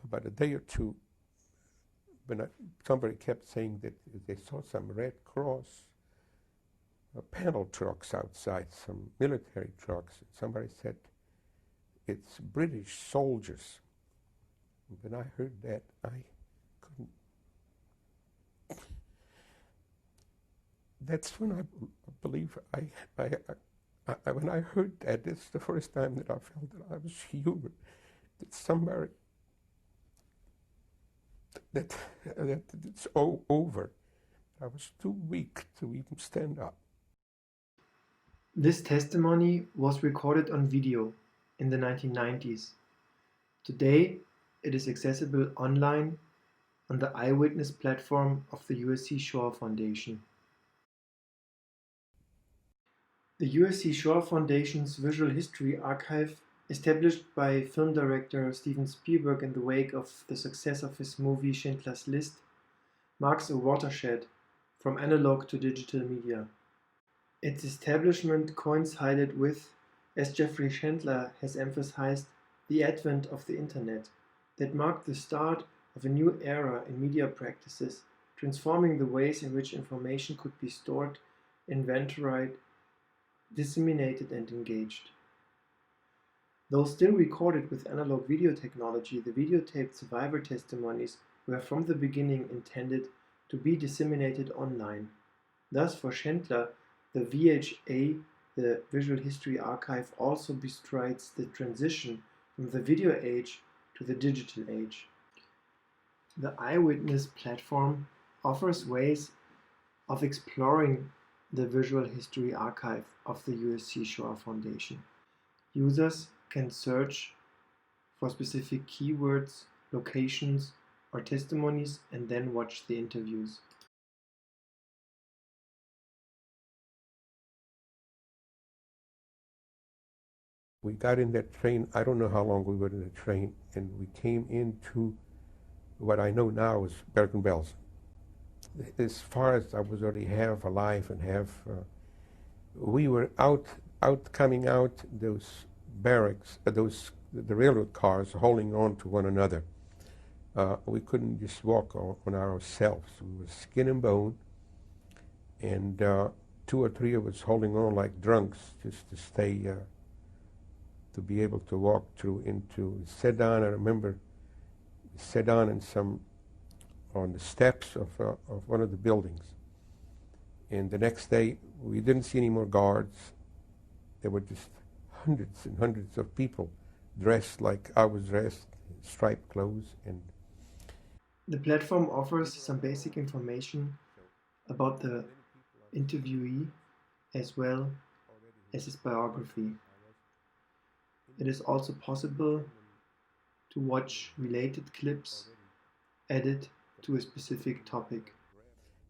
about a day or two, when somebody kept saying that they saw some Red Cross panel trucks outside, some military trucks. Somebody said, it's British soldiers. When I heard that, I couldn't. That's when I believe when I heard that, it's the first time that I felt that I was human. That somebody, that it's over. I was too weak to even stand up. This testimony was recorded on video in the 1990s. Today, it is accessible online on the IWitness platform of the USC Shoah Foundation. The USC Shoah Foundation's Visual History Archive, established by film director Steven Spielberg in the wake of the success of his movie Schindler's List, marks a watershed from analog to digital media. Its establishment coincided with, as Jeffrey Chandler has emphasized, the advent of the Internet, that marked the start of a new era in media practices, transforming the ways in which information could be stored, inventoried, disseminated and engaged. Though still recorded with analog video technology, the videotaped survivor testimonies were from the beginning intended to be disseminated online. Thus, for Chandler, the VHA, the Visual History Archive, also bestrides the transition from the video age to the digital age. The IWitness platform offers ways of exploring the Visual History Archive of the USC Shoah Foundation. Users can search for specific keywords, locations, or testimonies and then watch the interviews. We got in that train, I don't know how long we were in the train, and we came into what I know now is Bergen-Belsen. As far as I was already half alive and half, we were coming out those barracks, the railroad cars holding on to one another. We couldn't just walk on ourselves. We were skin and bone, and 2 or 3 of us holding on like drunks just to stay, to be able to walk through into Sedan. I remember Sedan and on the steps of one of the buildings. And the next day, we didn't see any more guards. There were just hundreds and hundreds of people dressed like I was dressed, striped clothes. And the platform offers some basic information about the interviewee as well as his biography. It is also possible to watch related clips added to a specific topic.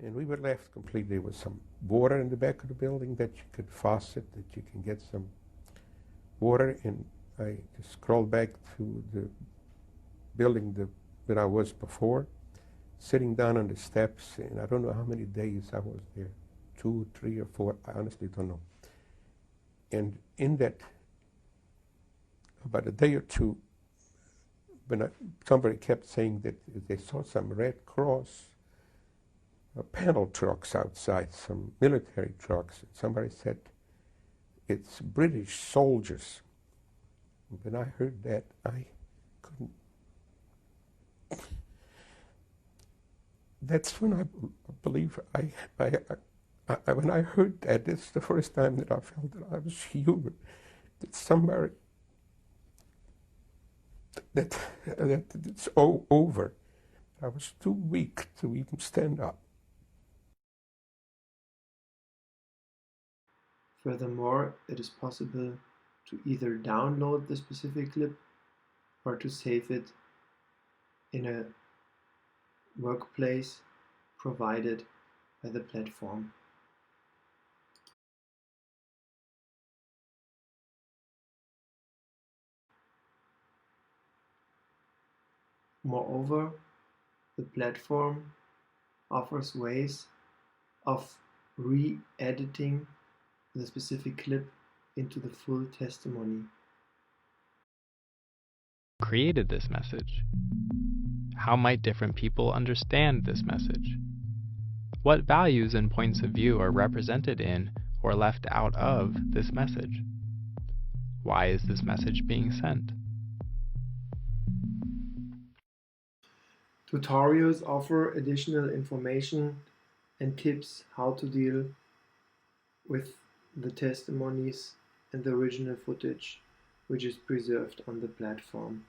And we were left completely with some water in the back of the building that you could faucet, that you can get some water. And I just crawled back to the building that I was before, sitting down on the steps, and I don't know how many days I was there, 2, 3, or 4, I honestly don't know. And in that, about a day or two, when somebody kept saying that they saw some Red Cross panel trucks outside, some military trucks. Somebody said, it's British soldiers. When I heard that, I couldn't. That's when I believe when I heard that, it's the first time that I felt that I was human. That somebody, that it's over. I was too weak to even stand up. Furthermore, it is possible to either download the specific clip or to save it in a workplace provided by the platform. Moreover, the platform offers ways of re-editing the specific clip into the full testimony. Created this message. How might different people understand this message? What values and points of view are represented in or left out of this message? Why is this message being sent? Tutorials offer additional information and tips how to deal with the testimonies and the original footage which is preserved on the platform.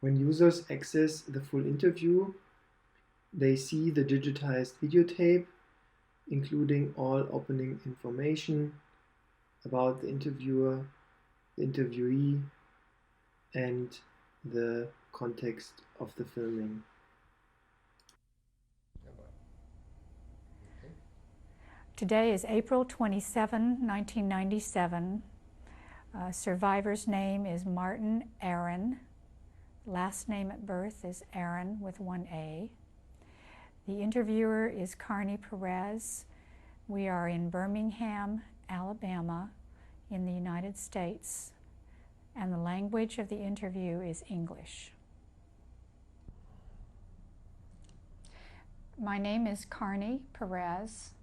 When users access the full interview, they see the digitized videotape, including all opening information about the interviewer, the interviewee, and the context of the filming. Today is April 27, 1997. Survivor's name is Martin Aaron. Last name at birth is Aaron with one A. The interviewer is Carney Perez. We are in Birmingham, Alabama, in the United States, and the language of the interview is English. My name is Carney Perez.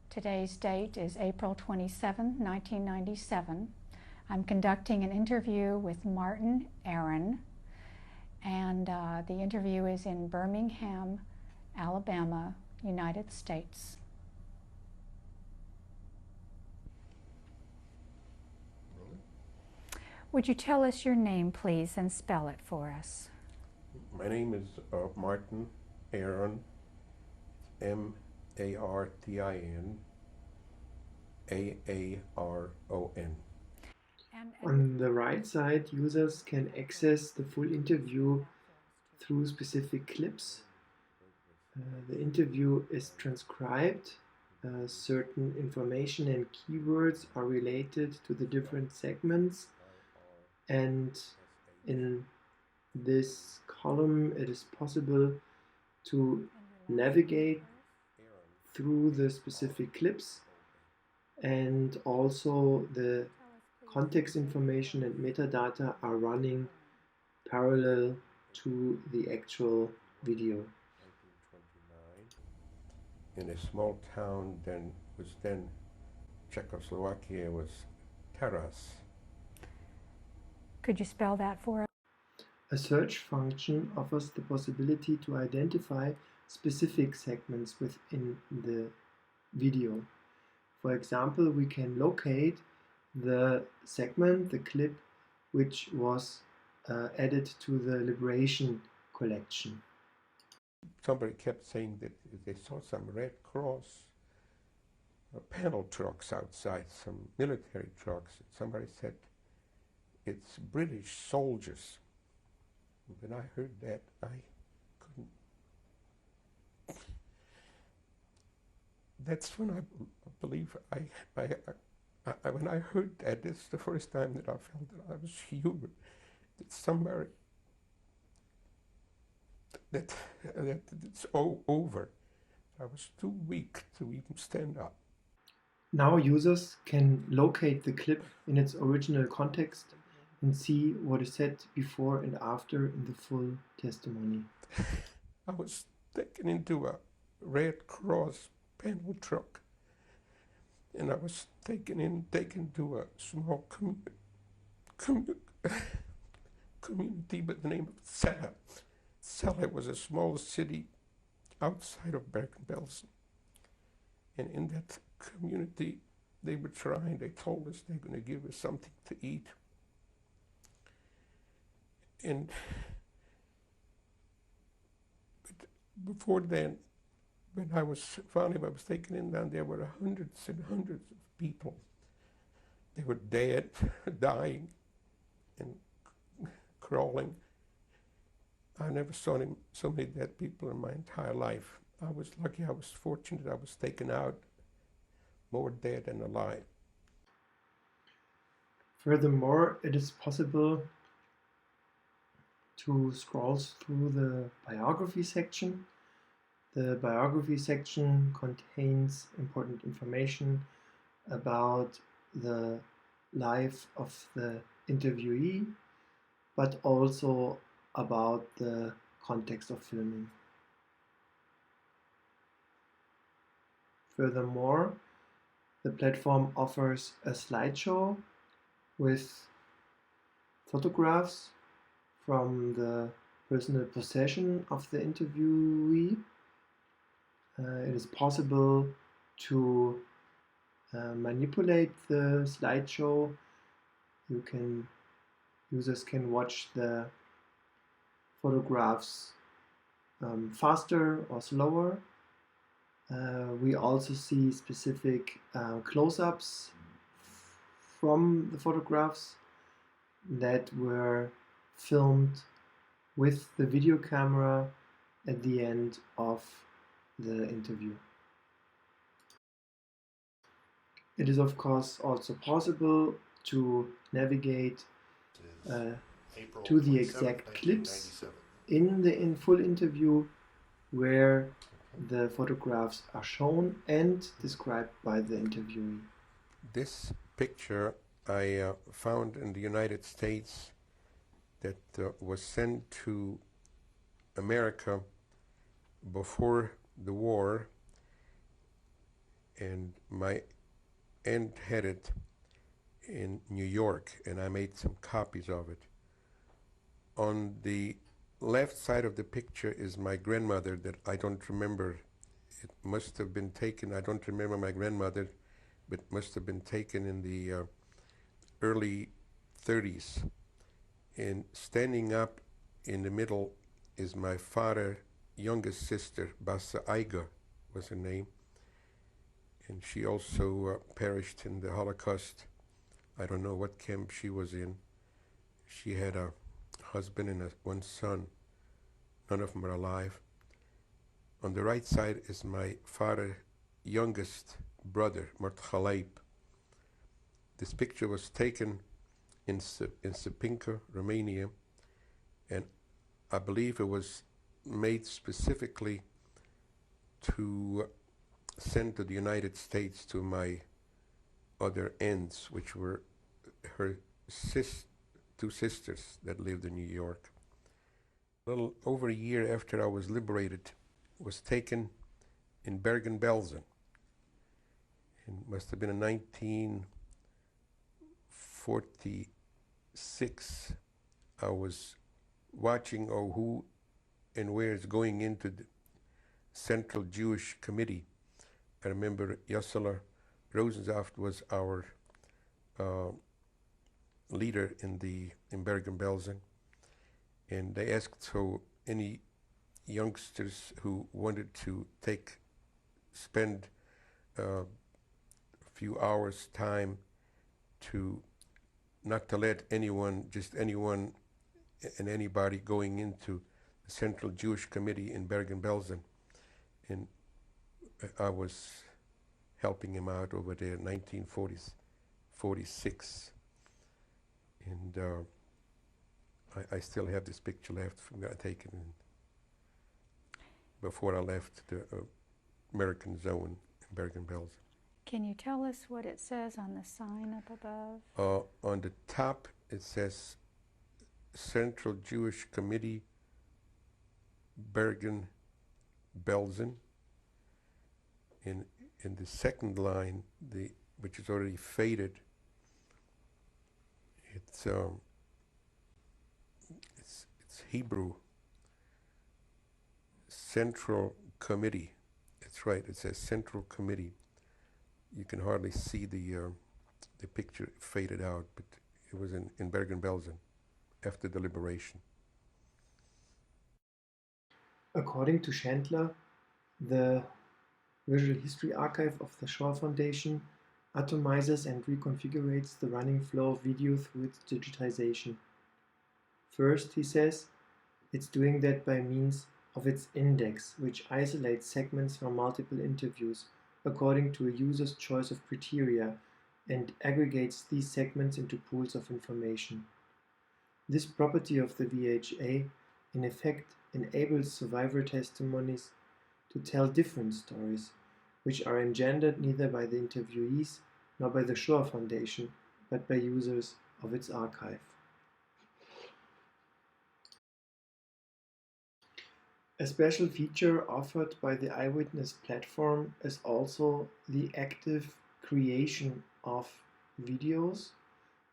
Today's date is April 27, 1997. I'm conducting an interview with Martin Aaron, and the interview is in Birmingham, Alabama, United States. Would you tell us your name, please, and spell it for us? My name is Martin Aaron, M-A-R-T-I-N, A-A-R-O-N. On the right side, users can access the full interview through specific clips. The interview is transcribed. Certain information and keywords are related to the different segments, and in this column it is possible to navigate through the specific clips, and also the context information and metadata are running parallel to the actual video. In a small town was Czechoslovakia, was Taras. Could you spell that for us? A search function offers the possibility to identify specific segments within the video. For example, we can locate the segment, the clip, which was added to the Liberation collection. Somebody kept saying that they saw some Red Cross panel trucks outside, some military trucks. Somebody said, it's British soldiers. When I heard that, I couldn't. That's when I believe when I heard that, it's the first time that I felt that I was human. That somebody, that it's over. I was too weak to even stand up. Now users can locate the clip in its original context and see what is said before and after in the full testimony. I was taken into a Red Cross panel truck, and I was taken to a small community by the name of Celle. Celle was a small city outside of Bergen-Belsen, and in that community they told us they're going to give us something to eat. And before then, when I was taken in down there, were hundreds and hundreds of people. They were dead, dying, and crawling. I never saw so many dead people in my entire life. I was lucky, I was fortunate, I was taken out more dead than alive. Furthermore, it is possible to scroll through the biography section. The biography section contains important information about the life of the interviewee, but also about the context of filming. Furthermore, the platform offers a slideshow with photographs from the personal possession of the interviewee. It is possible to manipulate the slideshow. Users can watch the photographs faster or slower. We also see specific close-ups from the photographs that were filmed with the video camera at the end of the interview. It is of course also possible to navigate to the exact clips in the full interview where the photographs are shown and described by the interviewee. This picture I found in the United States that was sent to America before the war, and my aunt had it in New York, and I made some copies of it. On the left side of the picture is my grandmother that I don't remember. It must have been taken, I don't remember my grandmother, but must have been taken in the early 30s. And standing up in the middle is my father's youngest sister, Bassa Aiga was her name. And she also perished in the Holocaust. I don't know what camp she was in. She had a husband and one son. None of them are alive. On the right side is my father's youngest brother, Mart Khalaib. This picture was taken in Sipinka, Romania, and I believe it was made specifically to send to the United States to my other aunts, which were her two sisters that lived in New York. A little over a year after I was liberated, was taken in Bergen-Belsen. It must have been in 1946. I was watching who and where is going into the Central Jewish Committee. I remember Yossela Rosensaft was our leader in Bergen-Belsen, and they asked so any youngsters who wanted to spend a few hours time to not to let anyone and anybody going into the Central Jewish Committee in Bergen-Belsen, and I was helping him out over there in 1946, and I still have this picture left from that taken before I left the American zone in Bergen-Belsen. Can you tell us what it says on the sign up above? On the top it says Central Jewish Committee, Bergen-Belsen. In the second line, which is already faded, it's Hebrew. Central Committee. That's right. It says Central Committee. You can hardly see the picture faded out, but it was in Bergen-Belsen after the liberation. According to Chandler, the Visual History Archive of the Shoah Foundation atomizes and reconfigures the running flow of video through its digitization. First, he says, it's doing that by means of its index, which isolates segments from multiple interviews according to a user's choice of criteria and aggregates these segments into pools of information. This property of the VHA in effect enables survivor testimonies to tell different stories, which are engendered neither by the interviewees nor by the Shoah Foundation, but by users of its archive. A special feature offered by the IWitness platform is also the active creation of videos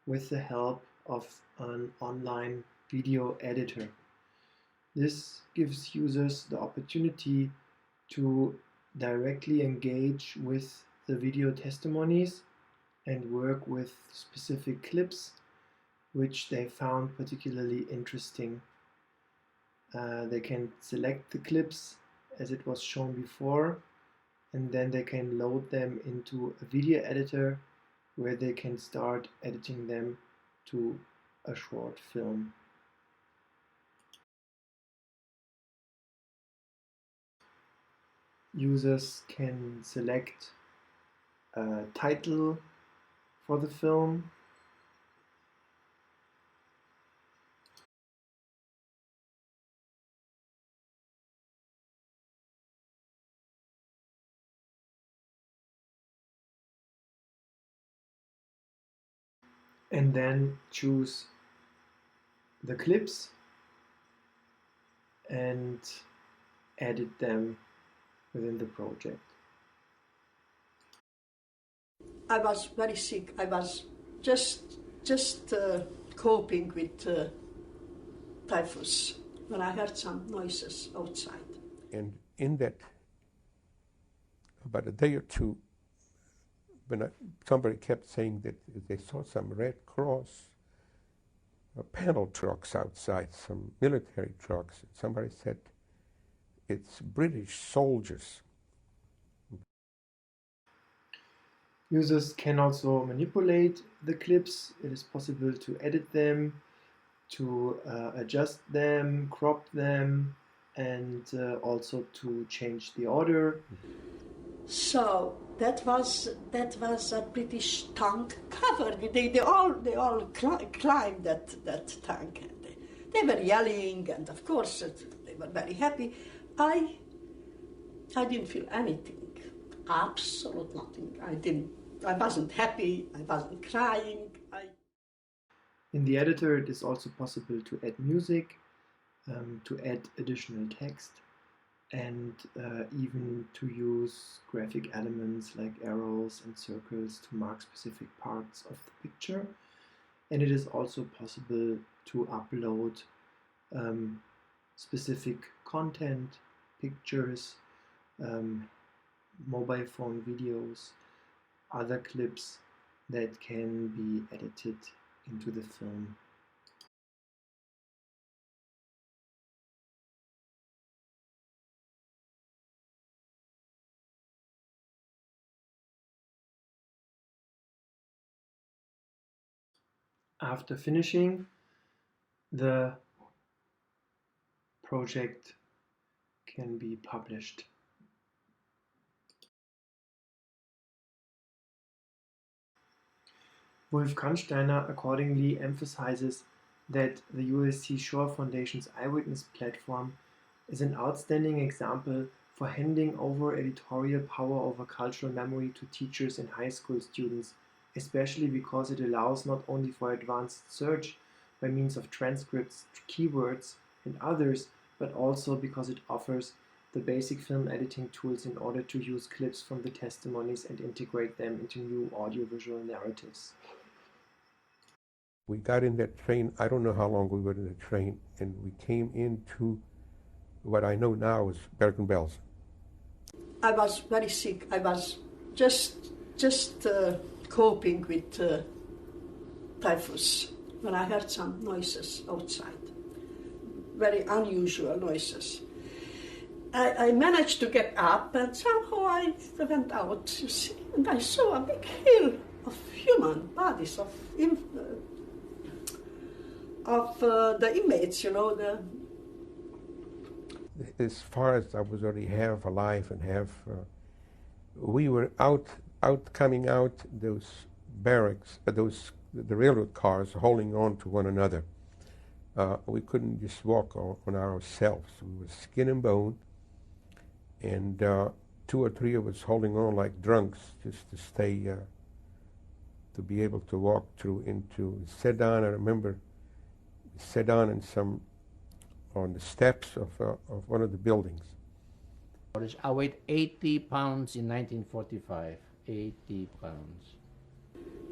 with the help of an online video editor. This gives users the opportunity to directly engage with the video testimonies and work with specific clips which they found particularly interesting. They can select the clips as it was shown before, and then they can load them into a video editor where they can start editing them to a short film. Users can select a title for the film, and then choose the clips and edit them within the project. I was very sick. I was just coping with typhus when I heard some noises outside. And in that, about a day or two, when somebody kept saying that they saw some Red Cross panel trucks outside, some military trucks. Somebody said, it's British soldiers. Users can also manipulate the clips. It is possible to edit them, to adjust them, crop them, and also to change the order. So that was a British tank cover. They all climbed that tank. And they were yelling, and of course they were very happy. I didn't feel anything, absolute nothing. I wasn't happy. I wasn't crying. In the editor, it is also possible to add music, to add additional text, and even to use graphic elements like arrows and circles to mark specific parts of the picture. And it is also possible to upload specific content, pictures, mobile phone videos, other clips that can be edited into the film. After finishing, the project can be published. Wolf Kannsteiner accordingly emphasizes that the USC Shoah Foundation's IWitness platform is an outstanding example for handing over editorial power over cultural memory to teachers and high school students, especially because it allows not only for advanced search by means of transcripts, keywords, and others, but also because it offers the basic film editing tools in order to use clips from the testimonies and integrate them into new audiovisual narratives. We got in that train, I don't know how long we were in the train, and we came into what I know now is Bergen-Belsen. I was very sick. I was just coping with typhus when I heard some noises outside, very unusual noises. I managed to get up, and somehow I went out, you see, and I saw a big hill of human bodies, of the inmates, you know. As far as I was already half alive and half, we were coming out those barracks, the railroad cars holding on to one another. We couldn't just walk on ourselves. We were skin and bone, and 2 or 3 of us holding on like drunks just to stay, to be able to walk through into Sedan. I remember Sedan and some on the steps of one of the buildings. I weighed 80 pounds in 1945, 80 pounds.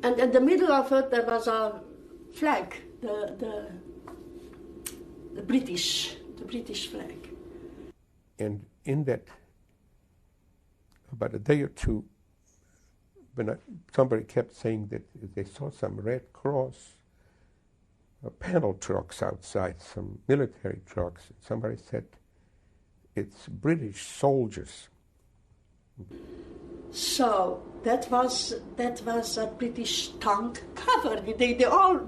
And in the middle of it, there was a flag, the British flag. And in that, about a day or two, when somebody kept saying that they saw some Red Cross panel trucks outside, some military trucks. Somebody said, it's British soldiers. So that was a British tank cover. They all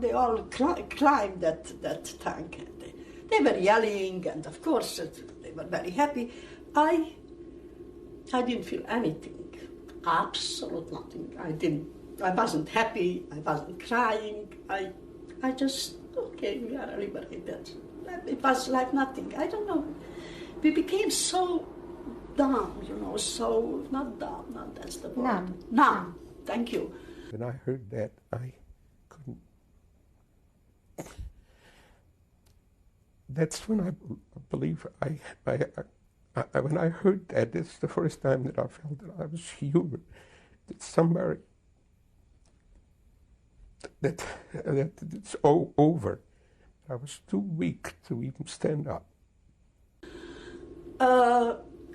climbed that tank. And they were yelling, and of course they were very happy. I didn't feel anything, absolute nothing. I wasn't happy. I wasn't crying. I just, okay, we are liberated. It was like nothing. I don't know. We became so dumb, so, not dumb, not that's the word. Numb. Numb, thank you. When I heard that, I couldn't. That's when I believe when I heard that, it's the first time that I felt that I was human. That somebody, that it's over. I was too weak to even stand up.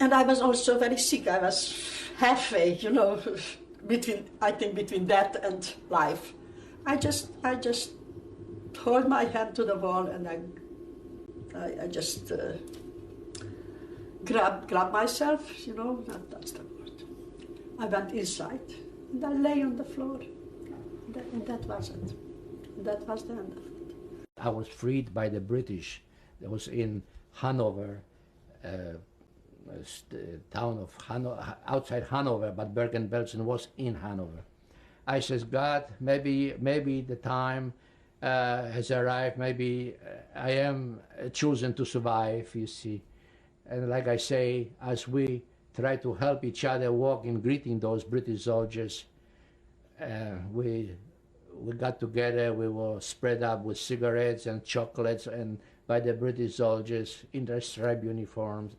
And I was also very sick. I was halfway, between that and life. I just hold my hand to the wall, and I just grab myself, that's the word. I went inside, and I lay on the floor, and that was it. That was the end of it. I was freed by the British. That was in Hanover, town of Hanover, outside Hanover, but Bergen-Belsen was in Hanover. I says, God, maybe the time has arrived. Maybe I am chosen to survive. You see, and like I say, as we try to help each other walk in greeting those British soldiers, we got together. We were spread up with cigarettes and chocolates, and by the British soldiers in their striped uniforms.